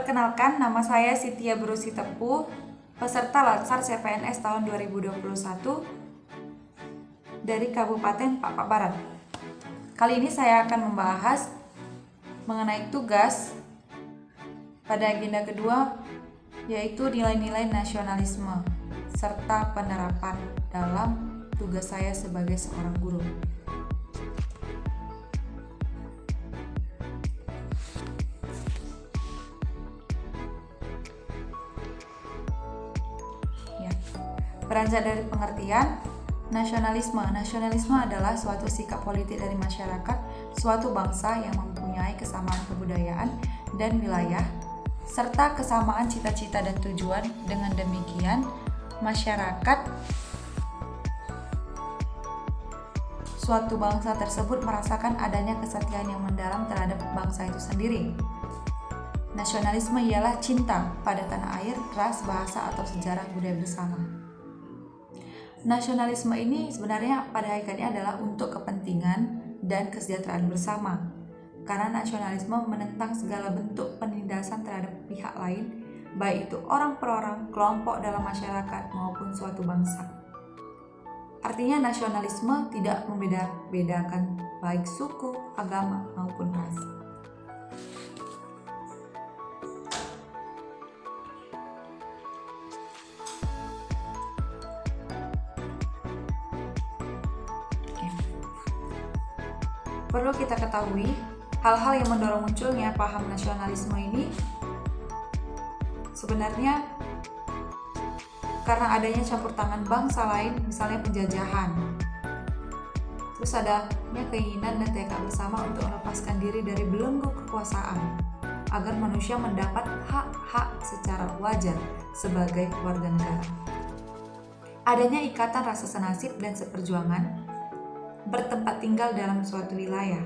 Perkenalkan, nama saya Sitia Brusi Tepuh, peserta Latsar CPNS tahun 2021 dari Kabupaten Papak Barat. Kali ini saya akan membahas mengenai tugas pada agenda kedua, yaitu nilai-nilai nasionalisme serta penerapan dalam tugas saya sebagai seorang guru. Beranjak dari pengertian nasionalisme. Nasionalisme adalah suatu sikap politik dari masyarakat suatu bangsa yang mempunyai kesamaan kebudayaan dan wilayah serta kesamaan cita-cita dan tujuan. Dengan demikian, masyarakat suatu bangsa tersebut merasakan adanya kesetiaan yang mendalam terhadap bangsa itu sendiri. Nasionalisme ialah cinta pada tanah air, ras, bahasa, atau sejarah budaya bersama. Nasionalisme ini sebenarnya pada hakikatnya adalah untuk kepentingan dan kesejahteraan bersama. Karena nasionalisme menentang segala bentuk penindasan terhadap pihak lain, baik itu orang per orang, kelompok dalam masyarakat maupun suatu bangsa. Artinya nasionalisme tidak membeda-bedakan baik suku, agama maupun ras. Perlu kita ketahui, hal-hal yang mendorong munculnya paham nasionalisme ini sebenarnya karena adanya campur tangan bangsa lain, misalnya penjajahan. Terus adanya keinginan dan tekad bersama untuk melepaskan diri dari belenggu kekuasaan, agar manusia mendapat hak-hak secara wajar sebagai warga negara. Adanya ikatan rasa senasib dan seperjuangan bertempat tinggal dalam suatu wilayah.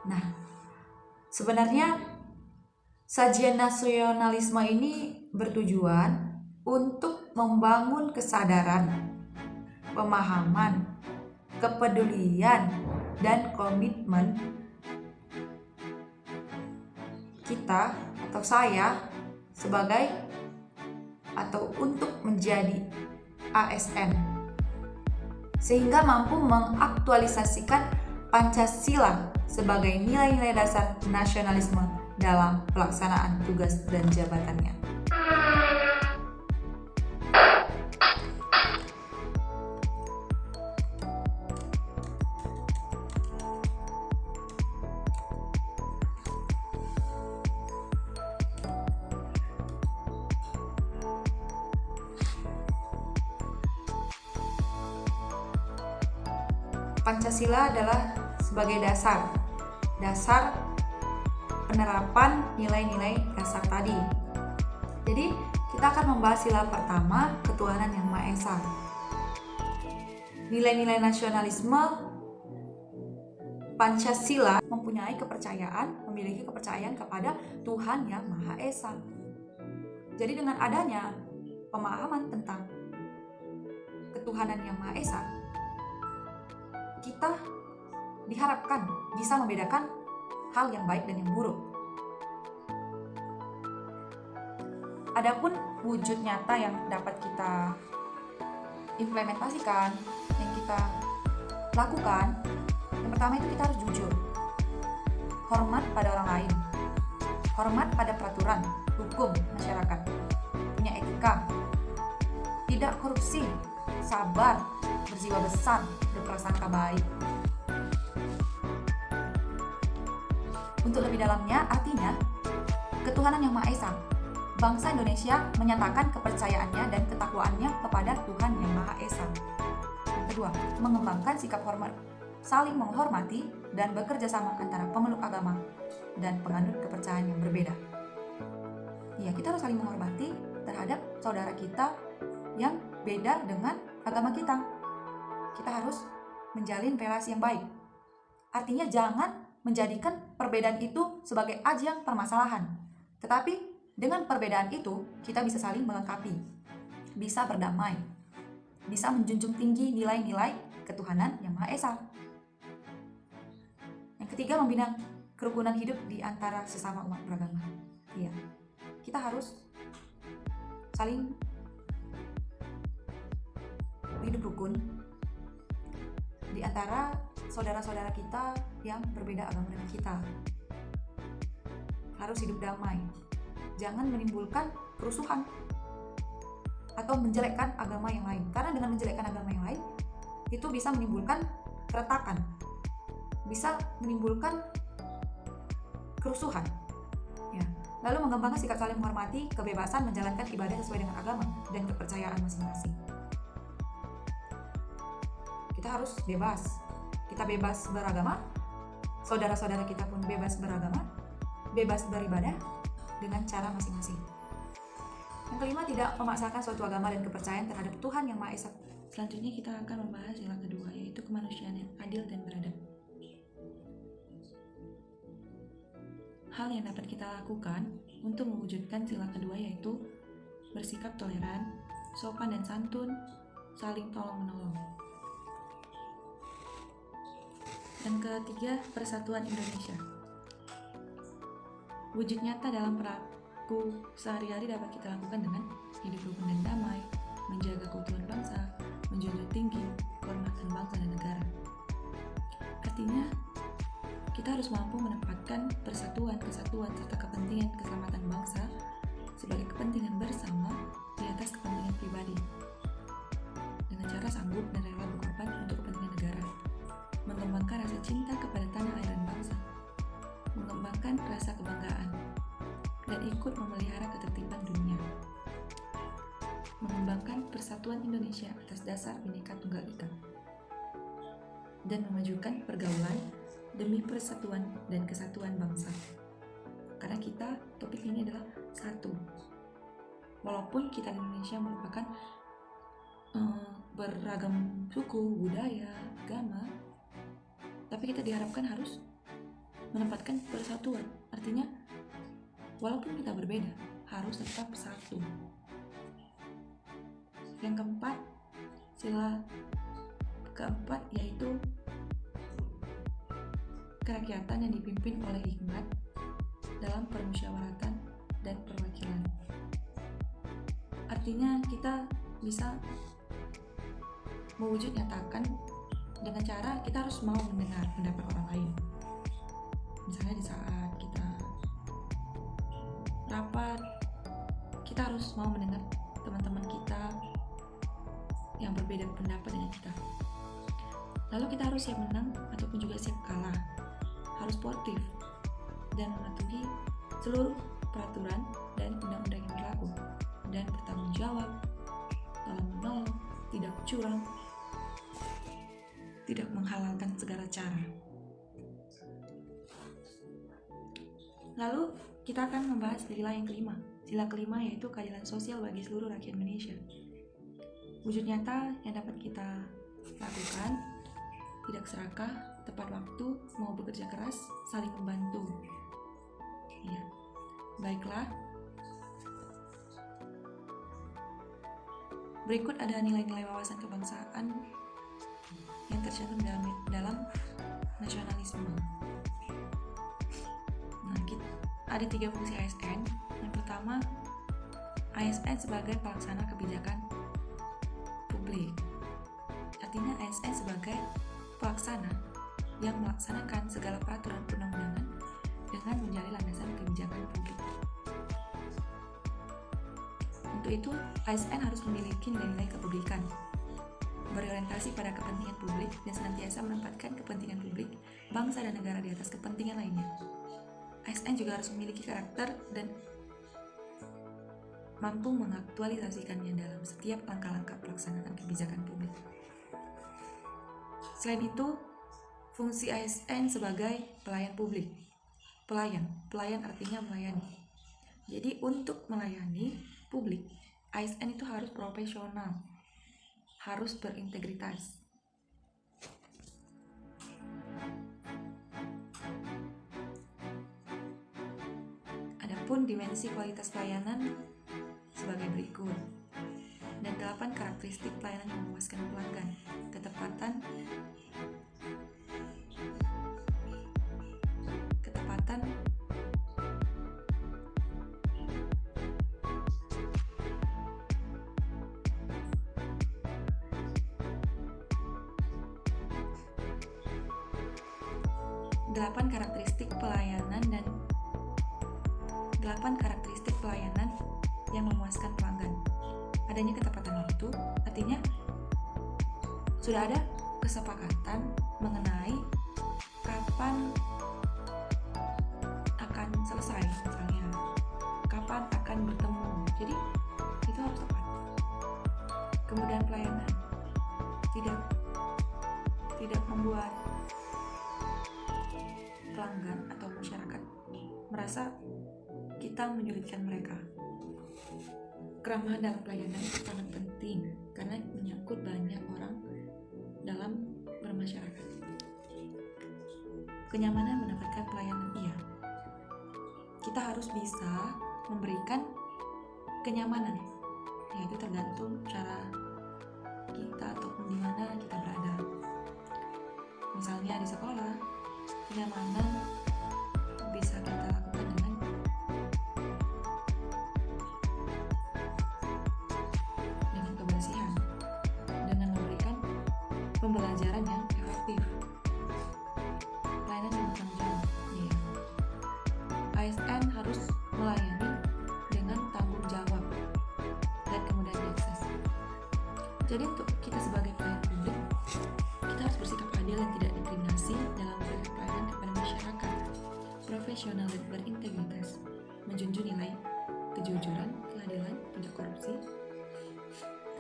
Nah, sebenarnya sajian nasionalisme ini bertujuan untuk membangun kesadaran, pemahaman, kepedulian, dan komitmen kita atau saya sebagai atau untuk menjadi ASN, sehingga mampu mengaktualisasikan Pancasila sebagai nilai-nilai dasar nasionalisme dalam pelaksanaan tugas dan jabatannya. Pancasila adalah sebagai dasar penerapan nilai-nilai dasar tadi. Jadi kita akan membahas sila pertama, ketuhanan yang Maha Esa. Nilai-nilai nasionalisme Pancasila memiliki kepercayaan kepada Tuhan yang Maha Esa. Jadi dengan adanya pemahaman tentang ketuhanan yang Maha Esa, kita diharapkan bisa membedakan hal yang baik dan yang buruk. Adapun wujud nyata yang dapat kita implementasikan, yang kita lakukan, yang pertama itu kita harus jujur, hormat pada orang lain, hormat pada peraturan hukum masyarakat, punya etika, tidak korupsi, sabar, berjiwa besar, berprasangka baik. Untuk lebih dalamnya, artinya ketuhanan yang Maha Esa. Bangsa Indonesia menyatakan kepercayaannya dan ketakwaannya kepada Tuhan yang Maha Esa. Yang kedua, mengembangkan sikap hormat, saling menghormati dan bekerja sama antara pemeluk agama dan penganut kepercayaan yang berbeda. Ya, kita harus saling menghormati terhadap saudara kita yang beda dengan agama kita. Kita harus menjalin relasi yang baik. Artinya jangan menjadikan perbedaan itu sebagai ajang permasalahan. Tetapi dengan perbedaan itu kita bisa saling melengkapi, bisa berdamai. bisa menjunjung tinggi nilai-nilai ketuhanan yang Maha Esa. Yang ketiga, membina kerukunan hidup di antara sesama umat beragama. Iya, kita harus saling hidup rukun di antara saudara-saudara kita yang berbeda agama dengan kita. Harus hidup damai. Jangan menimbulkan kerusuhan atau menjelekkan agama yang lain. Karena dengan menjelekkan agama yang lain, itu bisa menimbulkan keretakan, bisa menimbulkan kerusuhan. Ya. Lalu mengembangkan sikap saling menghormati, kebebasan menjalankan ibadah sesuai dengan agama dan kepercayaan masing-masing. Kita harus bebas. Kita bebas beragama, saudara-saudara kita pun bebas beragama, bebas beribadah dengan cara masing-masing. Yang kelima, tidak memaksakan suatu agama dan kepercayaan terhadap Tuhan yang Maha Esa. Selanjutnya kita akan membahas sila kedua, yaitu kemanusiaan yang adil dan beradab. Hal yang dapat kita lakukan untuk mewujudkan sila kedua yaitu bersikap toleran, sopan dan santun, saling tolong-menolong. Dan ketiga, persatuan Indonesia. Wujud nyata dalam perilaku sehari-hari dapat kita lakukan dengan hidup rukun dan damai, menjaga keutuhan bangsa, menjunjung tinggi kehormatan bangsa dan negara. Artinya, kita harus mampu menempatkan persatuan, kesatuan, serta kepentingan keselamatan bangsa sebagai kepentingan bersama di atas kepentingan pribadi, dengan cara sanggup dan rela berkorban untuk kepentingan negara, mengembangkan rasa cinta kepada tanah air dan bangsa, mengembangkan rasa kebanggaan, dan ikut memelihara ketertiban dunia, mengembangkan persatuan Indonesia atas dasar Bhinneka Tunggal Ika, dan memajukan pergaulan demi persatuan dan kesatuan bangsa. Karena kita, topik ini adalah satu. Walaupun kita di Indonesia merupakan beragam suku, budaya, agama, tapi kita diharapkan harus menempatkan persatuan. Artinya, walaupun kita berbeda, harus tetap satu. Yang keempat, sila keempat yaitu kerakyatan yang dipimpin oleh hikmat dalam permusyawaratan dan perwakilan. Artinya kita bisa mewujud nyatakan dengan cara kita harus mau mendengar pendapat orang lain. Misalnya di saat kita rapat, kita harus mau mendengar teman-teman kita yang berbeda pendapat dengan kita. Lalu kita harus siap menang ataupun juga siap kalah, harus sportif dan mematuhi seluruh peraturan dan undang-undang yang berlaku, dan bertanggung jawab, tolong menolong, tidak curang, tidak menghalalkan segala cara. Lalu kita akan membahas sila yang kelima. Sila kelima yaitu keadilan sosial bagi seluruh rakyat Indonesia. Wujud nyata yang dapat kita lakukan: tidak serakah, tepat waktu, mau bekerja keras, saling membantu. Ya, baiklah. Berikut ada nilai-nilai wawasan kebangsaan yang tercantum dalam nasionalisme. Nah, ada 3 fungsi ASN. Yang pertama, ASN sebagai pelaksana kebijakan publik. Artinya ASN sebagai pelaksana yang melaksanakan segala peraturan perundang-undangan dengan menjadi landasan kebijakan publik. Untuk itu, ASN harus memiliki nilai-nilai kepublikan, berorientasi pada kepentingan publik dan senantiasa menempatkan kepentingan publik, bangsa dan negara di atas kepentingan lainnya. ASN juga harus memiliki karakter dan mampu mengaktualisasikannya dalam setiap langkah-langkah pelaksanaan kebijakan publik. Selain itu, fungsi ASN sebagai pelayan publik. Pelayan artinya melayani. Jadi untuk melayani publik, ASN itu harus profesional, harus berintegritas. Adapun dimensi kualitas pelayanan sebagai berikut. Dan 8 karakteristik pelayanan yang memuaskan pelanggan. Ketepatan 8 karakteristik pelayanan yang memuaskan pelanggan. Adanya ketepatan waktu, artinya sudah ada kesepakatan mengenai kapan akan selesai, misalnya kapan akan bertemu. Jadi itu harus tepat. Kemudian pelayanan tidak membuat pelanggan atau masyarakat merasa kita menyulitkan mereka. Keramahan dalam pelayanan sangat penting karena menyangkut banyak orang dalam bermasyarakat. Kenyamanan mendapatkan pelayanan, iya. Kita harus bisa memberikan kenyamanan, yaitu tergantung cara kita ataupun di mana kita berada. Misalnya di sekolah, kenyamanan bisa kita lakukan dengan kebersihan, dengan memberikan pembelajaran yang efektif. Pelayanan yang bertanggung jawab, ya. ASN harus melayani dengan tanggung jawab dan kemudahan diakses. Jadi untuk kita sebagai pelayan publik, kita harus bersikap adil dan tidak diskriminasi dalam memberikan pelayanan kepada masyarakat, profesional dan berintegritas, menjunjung nilai kejujuran, keadilan, tidak korupsi,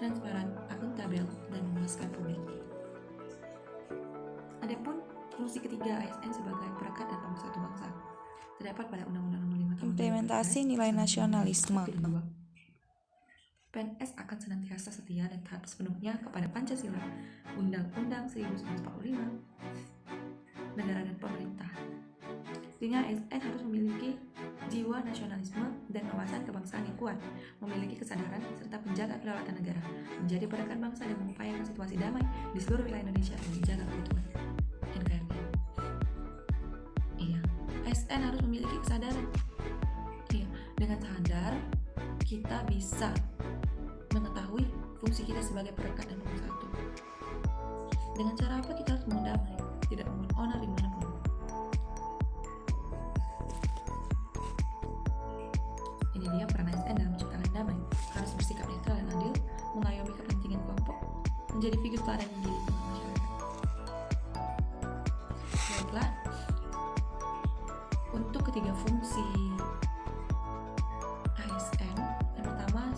transparan, akuntabel, dan memuaskan publik. Adapun fungsi ketiga ASN sebagai perekat dan pemersatu bangsa terdapat pada Undang-Undang Nomor 5 Tahun 2013. Implementasi nilai nasionalisme. PNS akan senantiasa setia dan taat sepenuhnya kepada Pancasila, Undang-Undang 1945, negara dan pemerintah. Artinya ASN harus memiliki jiwa nasionalisme dan wawasan kebangsaan yang kuat, memiliki kesadaran serta menjaga kedaulatan negara, menjadi perekat bangsa dan mengupayakan situasi damai di seluruh wilayah Indonesia dan menjaga keutuhan NKRI. Iya, ASN harus memiliki kesadaran. Iya, dengan sadar kita bisa mengetahui fungsi kita sebagai perekat dan pemersatu. Dengan cara apa? Kita harus mendamai, tidak membuat onar dimanapun. Ini dia peran ASN dalam menciptakan damai, harus bersikap netral dan adil, mengayomi kepentingan kelompok, menjadi figur teladan yang di tengah masyarakat. Baiklah, untuk ketiga fungsi ASN, yang pertama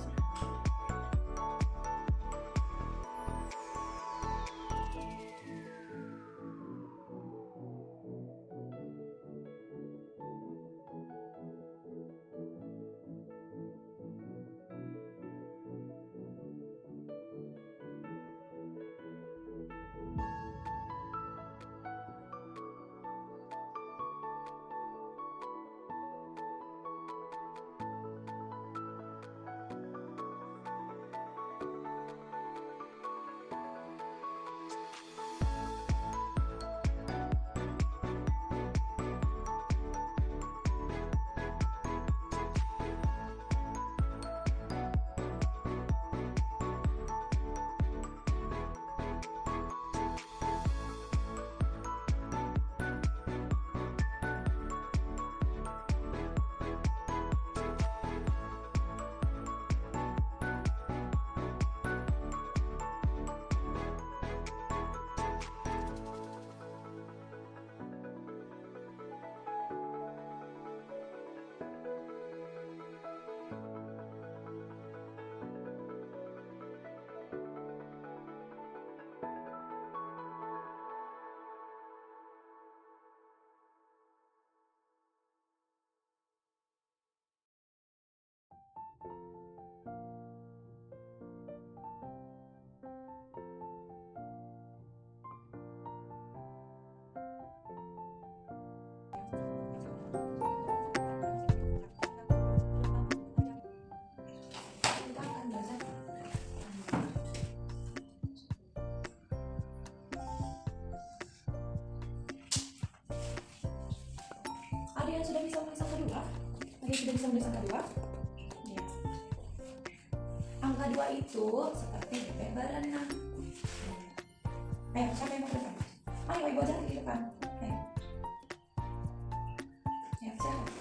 sudah bisa menulis angka 2? Ada yang sudah bisa menulis angka 2? Ya. Angka 2 itu seperti bebek berenang. Ayo, siapa yang mau ke depan? Ayo, ibu aja ke depan. Ayo. Ya, siapa?